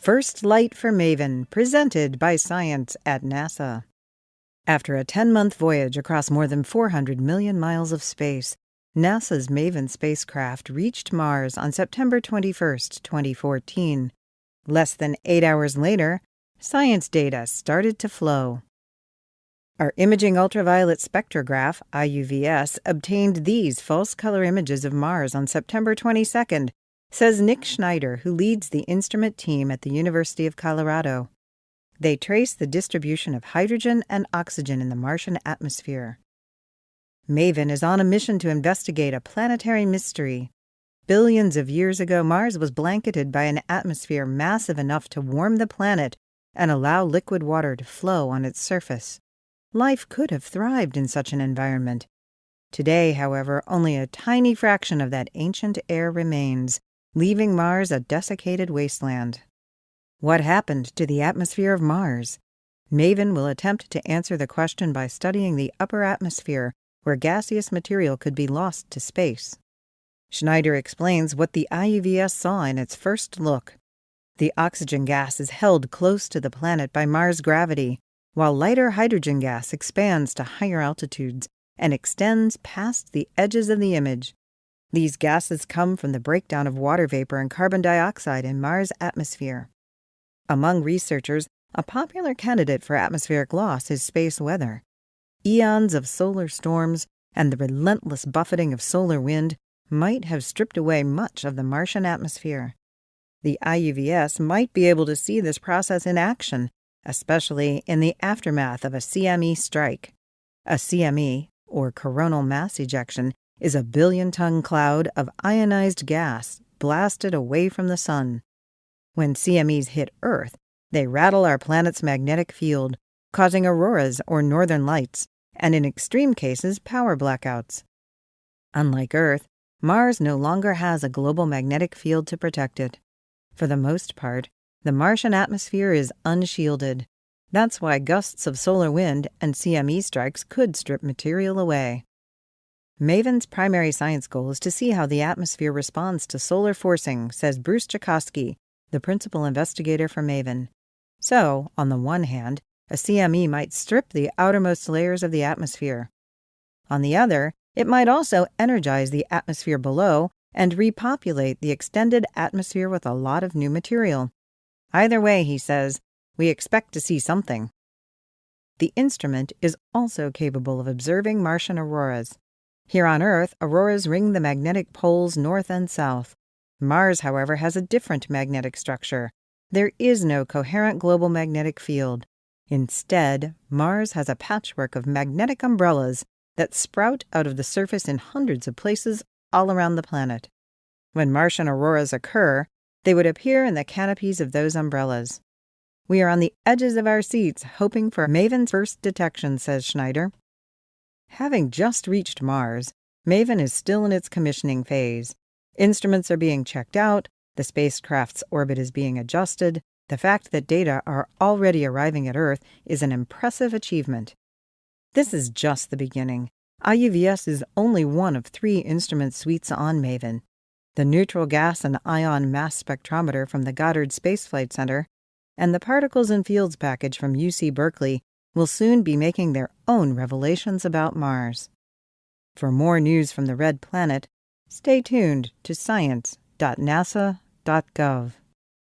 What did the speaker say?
First Light for Maven, presented by Science at NASA. After a 10-month voyage across more than 400 million miles of space, NASA's Maven spacecraft reached Mars on September 21, 2014. Less than 8 hours later, science data started to flow. Our Imaging Ultraviolet Spectrograph, IUVS, obtained these false color images of Mars on September 22nd, says Nick Schneider, who leads the instrument team at the University of Colorado. They trace the distribution of hydrogen and oxygen in the Martian atmosphere. Maven is on a mission to investigate a planetary mystery. Billions of years ago, Mars was blanketed by an atmosphere massive enough to warm the planet and allow liquid water to flow on its surface. Life could have thrived in such an environment. Today, however, only a tiny fraction of that ancient air remains, leaving Mars a desiccated wasteland. What happened to the atmosphere of Mars? Maven will attempt to answer the question by studying the upper atmosphere, where gaseous material could be lost to space. Schneider explains what the IUVS saw in its first look. The oxygen gas is held close to the planet by Mars' gravity, while lighter hydrogen gas expands to higher altitudes and extends past the edges of the image. These gases come from the breakdown of water vapor and carbon dioxide in Mars' atmosphere. Among researchers, a popular candidate for atmospheric loss is space weather. Eons of solar storms and the relentless buffeting of solar wind might have stripped away much of the Martian atmosphere. The IUVS might be able to see this process in action, especially in the aftermath of a CME strike. A CME, or coronal mass ejection, is a billion-ton cloud of ionized gas blasted away from the sun. When CMEs hit Earth, they rattle our planet's magnetic field, causing auroras or northern lights, and in extreme cases, power blackouts. Unlike Earth, Mars no longer has a global magnetic field to protect it. For the most part, the Martian atmosphere is unshielded. That's why gusts of solar wind and CME strikes could strip material away. Maven's primary science goal is to see how the atmosphere responds to solar forcing, says Bruce Jakosky, the principal investigator for Maven. So, on the one hand, a CME might strip the outermost layers of the atmosphere. On the other, it might also energize the atmosphere below and repopulate the extended atmosphere with a lot of new material. Either way, he says, we expect to see something. The instrument is also capable of observing Martian auroras. Here on Earth, auroras ring the magnetic poles north and south. Mars, however, has a different magnetic structure. There is no coherent global magnetic field. Instead, Mars has a patchwork of magnetic umbrellas that sprout out of the surface in hundreds of places all around the planet. When Martian auroras occur, they would appear in the canopies of those umbrellas. We are on the edges of our seats, hoping for Maven's first detection, says Schneider. Having just reached Mars, Maven is still in its commissioning phase. Instruments are being checked out, the spacecraft's orbit is being adjusted. The fact that data are already arriving at Earth is an impressive achievement. This is just the beginning. IUVS is only one of 3 instrument suites on Maven. The Neutral Gas and Ion Mass Spectrometer from the Goddard Space Flight Center and the Particles and Fields package from UC Berkeley will soon be making their own revelations about Mars. For more news from the Red Planet, stay tuned to science.nasa.gov.